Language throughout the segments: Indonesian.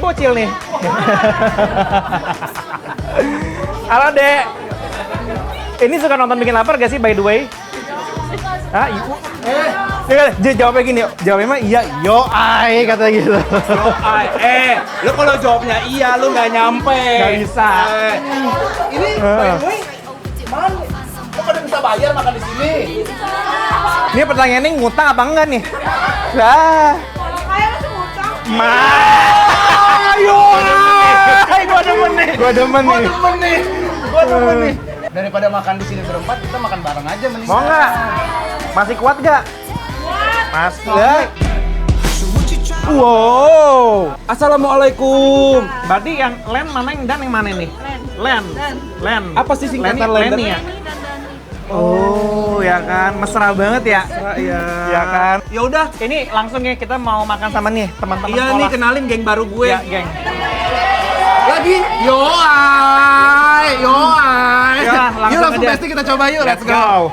bocil nih. Halo, Dek. Ini suka nonton Bikin Lapar gak sih, by the way? Hah? Jawabnya gini, jawabnya mah iya, yo ai kata gitu. Yo ai, lu kalau jawabnya iya, lu nggak nyampe. Nggak bisa. Ini by the way, mana? Kok pada bisa bayar makan di sini? Ini pertanyaannya ngutang apa enggak nih? Lah. Kalau kaya masih ngutang. Ayo, gua demen nih. Gua demen nih. Daripada makan di sini berempat, kita makan bareng aja mending. Mau nggak? Masih kuat nggak? Mas, wow. Assalamualaikum. Berarti yang Len mana yang dan yang mana nih? Len. Apa sih singkatnya? Lenny ya? Oh, ya kan, mesra banget ya. Iya. Ya kan. Ya udah. Ini langsung ya kita mau makan sama nih teman-teman Iya sekolah. nih, kenalin geng baru gue. Ya, geng. Lagi. Yo ai. Ya, langsung Yuk langsung aja. pasti kita coba yuk. Let's go.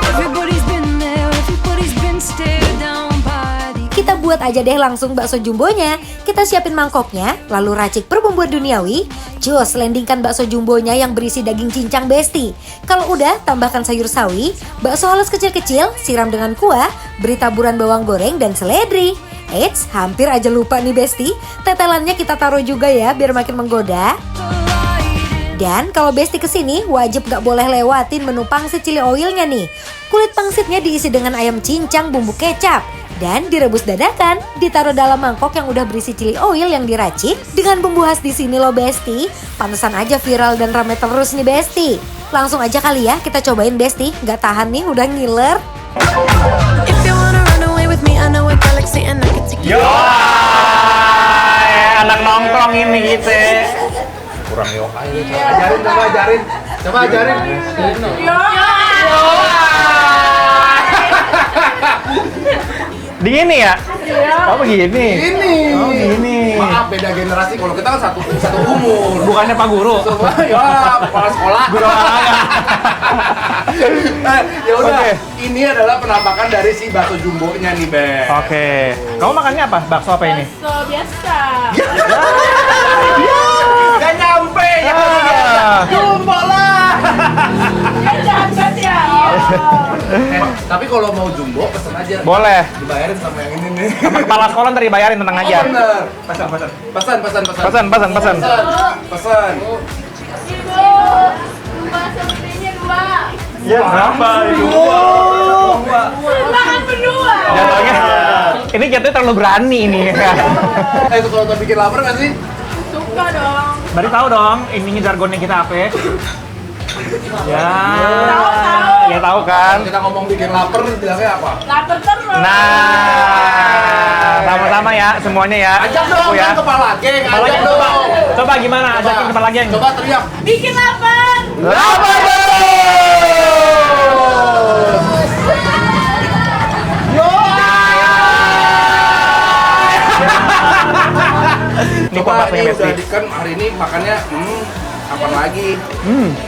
Everybody's been there, everybody's been stared down by the Kita buat aja deh langsung bakso jumbonya. Kita siapin mangkoknya, lalu racik perbumbuan duniawi. Cus, landingkan bakso jumbonya yang berisi daging cincang besti. Kalau udah, tambahkan sayur sawi, bakso halus kecil-kecil, siram dengan kuah, beri taburan bawang goreng dan seledri. Eits, hampir aja lupa nih besti. Tetelannya kita taruh juga ya biar makin menggoda. Dan kalau Besti kesini, wajib gak boleh lewatin menu pangsit chili oilnya nih. Kulit pangsitnya diisi dengan ayam cincang bumbu kecap. Dan direbus dadakan, ditaruh dalam mangkok yang udah berisi chili oil yang diracik. Dengan bumbu khas di sini loh Besti. Pantesan aja viral dan rame terus nih Besti. Langsung aja kali ya kita cobain Besti. Gak tahan nih udah ngiler. If you wanna run away with me, I know a galaxy and I can take you. Yo, anak nongkrong ini gitu. Kurang yo ai. Coba ajarin. Di ini ya? Oh begini. Oh begini. Maaf beda generasi, kalau kita kan satu umur. Bukannya Pak Guru? Ya, kepala sekolah. Guru olahraga. Ya udah, Oke. ini adalah penampakan dari si bakso jumbonya nih, Be. Oke. Kamu makannya apa? Bakso apa ini? Bakso biasa. Gak nyampe ya kan Ah. biasa. Jumbo lah. Ya jahat banget ya. Tapi kalau mau jumbo pesen aja. Boleh. Dibayarin sama yang ini nih. Sama kepala sekolah ntar dibayarin, tenang aja. Oh, bener. Pesan. Pesan. Pesan. Ibu, bakso pedenya 2. Ya, berapa? Makan berdua. Jatuhnya, ini jatuhnya terlalu berani ini. Kalau udah bikin lapar nggak sih? Suka dong. Berarti tahu dong, ininya jargonnya kita apa? Ya, ya tahu kan. Kita ngomong bikin lapar, bilangnya apa? Lapar terus. Nah, sama-sama ya semuanya ya. Ajak dong, Aku ya. kan kepala geng, Kepala ajak geng, dong. coba gimana? Ajakin kepala geng. Coba teriak. Bikin lapar. Lapar terus! Ini Coba baksonya ini Besti. udah kan hari ini makannya apa lagi?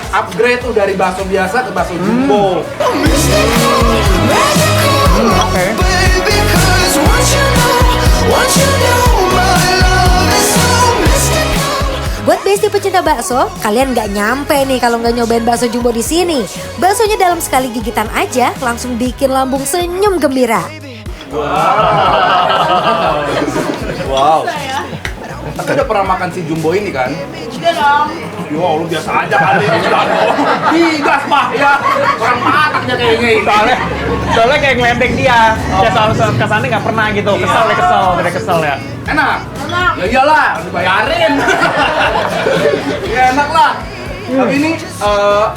Upgrade tuh dari bakso biasa ke bakso jumbo. Oke. Baby, 'cause once you know my love is so mystical. Buat Besti pecinta bakso, kalian nggak nyampe nih kalau nggak nyobain bakso jumbo di sini. Baksonya dalam sekali gigitan aja langsung bikin lambung senyum gembira. Wow. Tapi udah pernah makan si jumbo ini kan? Udah dong. Yo, lu biasa aja kali ini digas mah ya. Orang mataknya kayaknya ini. Soalnya kayak ngeledek dia. Ya soal kesannya nggak pernah gitu. Kesel ya. Enak? Enak. Ya iyalah, dibayarin. Ya enak lah. Tapi ini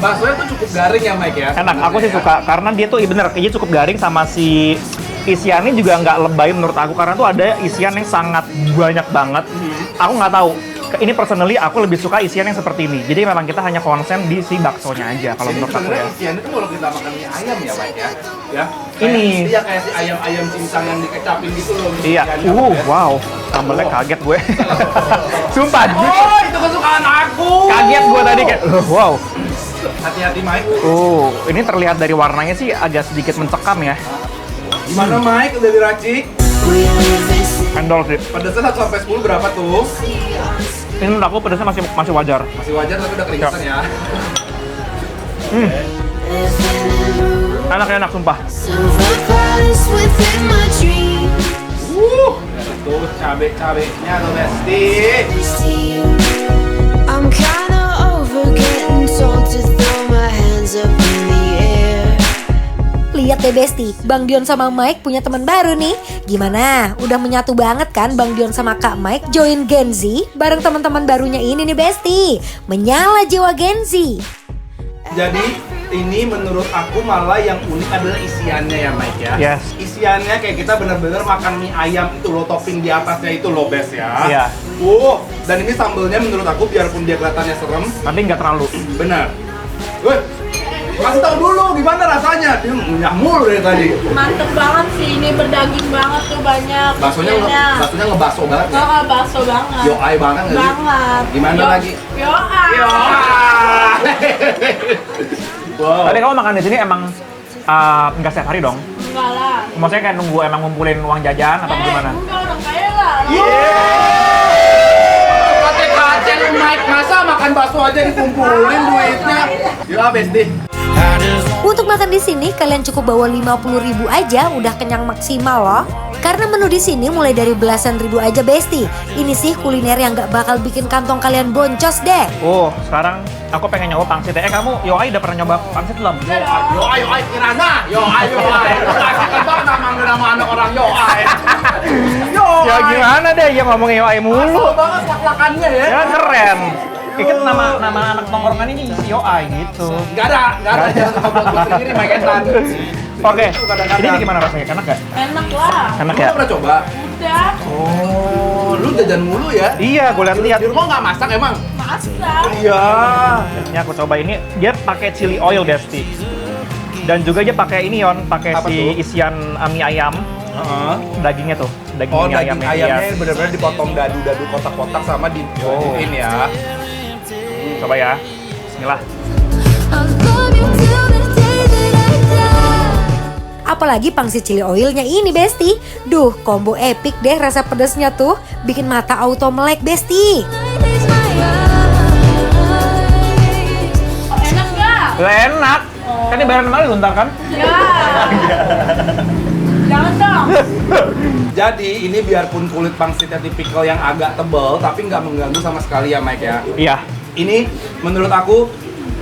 baksonya tuh cukup garing ya Mike ya? Enak, aku sih suka karena dia tuh bener, dia cukup garing sama si isiannya juga nggak lebay menurut aku karena tuh ada isian yang sangat banyak banget. Aku nggak tahu. Ini personally aku lebih suka isian yang seperti ini. Jadi memang kita hanya konsen di si baksonya aja kalau menurut aku ya. Isian itu kalau kita makan mie ayam ya Mike ya? Ya. Ini. Iya kayak si ayam cincang yang dikecapin gitu loh. Iya. Wow. Sambelnya kaget gue. Sumpah. Oh, itu kesukaan aku. Kaget gue tadi kayak, wow. Hati-hati Mike. Ini terlihat dari warnanya sih agak sedikit mencekam ya. Gimana Mike? Udah diracik? We live this Endol sih. Pedesnya 1 sampai 10 berapa tuh? Ini menurut aku pedasnya masih wajar. Masih wajar tapi udah keringetan ya. Enak sumpah. Tuh cabe-cabenya tuh Besti. I'm kinda over getting told to throw my hands up in the air. Lihat deh Besti, Bang Dion sama Mike punya teman baru nih. Gimana? Udah menyatu banget kan Bang Dion sama Kak Mike join Gen Z bareng teman-teman barunya ini nih Besti. Menyala jiwa Gen Z. Jadi ini menurut aku malah yang unik adalah isiannya ya Mike ya. Yes. Isiannya kayak kita bener-bener makan mie ayam itu loh, topping di atasnya itu loh Bes ya. Iya. Dan ini sambelnya menurut aku biarpun dia kelihatannya serem, Tapi nggak terlalu. benar. Woi, kasih tahu dulu gimana rasanya. Dia ngunyah mulu dari tadi. Mantep banget sih, ini berdaging banget tuh banyak. Baksonya isiannya. ngebaso banget ya. Oh, bakso banget. Yo ai banget nggak sih? Banget. Gimana lagi? Yo ai. Wow. Tadi kamu makan di sini emang nggak setiap hari dong? Enggak lah. Maksudnya kayak nunggu emang ngumpulin uang jajan atau gimana? Enggak, orang kaya lah. Kate-kate lu Mike, masa makan bakso aja dikumpulin duitnya? Yuk Besti. Untuk makan di sini kalian cukup bawa 50.000 aja udah kenyang maksimal loh. Karena menu di sini mulai dari belasan ribu aja Besti. Ini sih kuliner yang gak bakal bikin kantong kalian boncos deh. Oh, sekarang aku pengen nyoba pangsit. Kamu Yoai udah pernah nyoba pangsit belum? Yo ai Kirana. Yo ai. Kan banget nama anak orang yo ai. Ya gimana deh, ya ngomongin Yoai mulu. Asal banget lak-lakannya ya. Ya keren. Ikan nama anak tongkrongan ini si Yoai gitu. Enggak ada. Jangan buat sendiri Mike Etan. Oke, Itu kadang-kadang. ini gimana rasanya? Enak gak? Enak lah. Enak Lu ya? pernah coba? Udah. Oh, lu jajan mulu ya? Iya, gue lihat. Di rumah nggak masak emang? Masak. Iya. Ini aku coba ini, dia pakai chili oil Besti. Dan juga dia pakai ini Yon, pakai Apa si tuh? isian mie ayam, dagingnya tuh, daging Oh, mie daging ayamnya. ayamnya Iya. bener-bener dipotong dadu-dadu kotak-kotak sama dibuatin ya. Coba ya, Bismillah. Apalagi pangsit chili oilnya ini Besti. Duh, combo epic deh rasa pedasnya tuh. Bikin mata auto melek Besti. Oh, enak nggak? Enak. Kan ini bayaran kemarin ntar kan? Ya. Jangan dong. Jadi ini biarpun kulit pangsitnya tipikal yang agak tebal, tapi nggak mengganggu sama sekali ya Mike ya. Iya. Ini menurut aku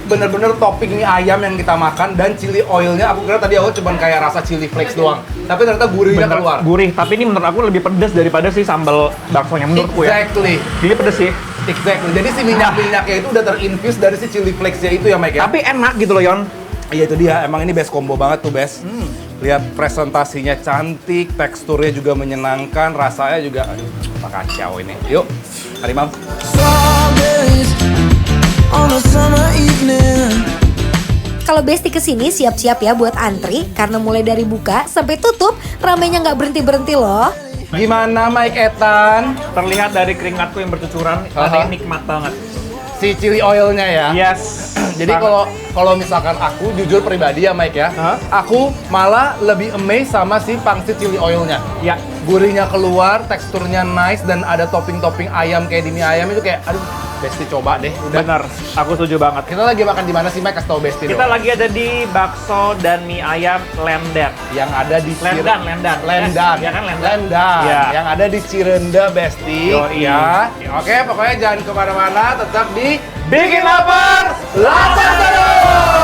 bener-bener topping mie ayam yang kita makan dan chili oilnya aku kira tadi aku cuman kayak rasa chili flakes doang, tapi ternyata gurihnya Bener, keluar. gurih. Tapi ini menurut aku lebih pedas daripada si sambal baksonya menurutku ya. Exactly. Ini pedas sih. Exactly. Jadi si minyak-minyaknya itu udah terinfuse dari si chili flakes-nya itu ya Mike ya. Tapi enak gitu loh Yon. Iya itu dia, emang ini best combo banget tuh best. Lihat presentasinya cantik, teksturnya juga menyenangkan, rasanya juga apa kacau ini. Yuk, mari Mam. Strawberries on a summer evening. Kalau Besti kesini siap-siap ya buat antri. Karena mulai dari buka sampai tutup ramenya nggak berhenti-berhenti loh. Gimana Mike Etan? Terlihat dari keringatku yang bercucuran, rasanya nikmat banget. Si chili oilnya ya? Yes. Jadi kalau misalkan aku jujur pribadi ya Mike ya, aku malah lebih amazed sama si pangsit chili oilnya. Ya, Gurihnya keluar, teksturnya nice dan ada topping-topping ayam kayak di mie ayam itu kayak aduh, Besti coba deh. Udah. benar. Aku setuju banget. Kita lagi makan di mana sih Mike? Kasih tau Besti Kita dong. lagi ada di bakso dan mie ayam Lendan. Yang ada di Lendan. Lendan. Ya kan Lendan. Lendan. Iya. Yang ada di Cirende Besti. Yoi. Ya. Oke, pokoknya jangan kemana-mana, tetap di Bikin Lapar, Lapar Terus!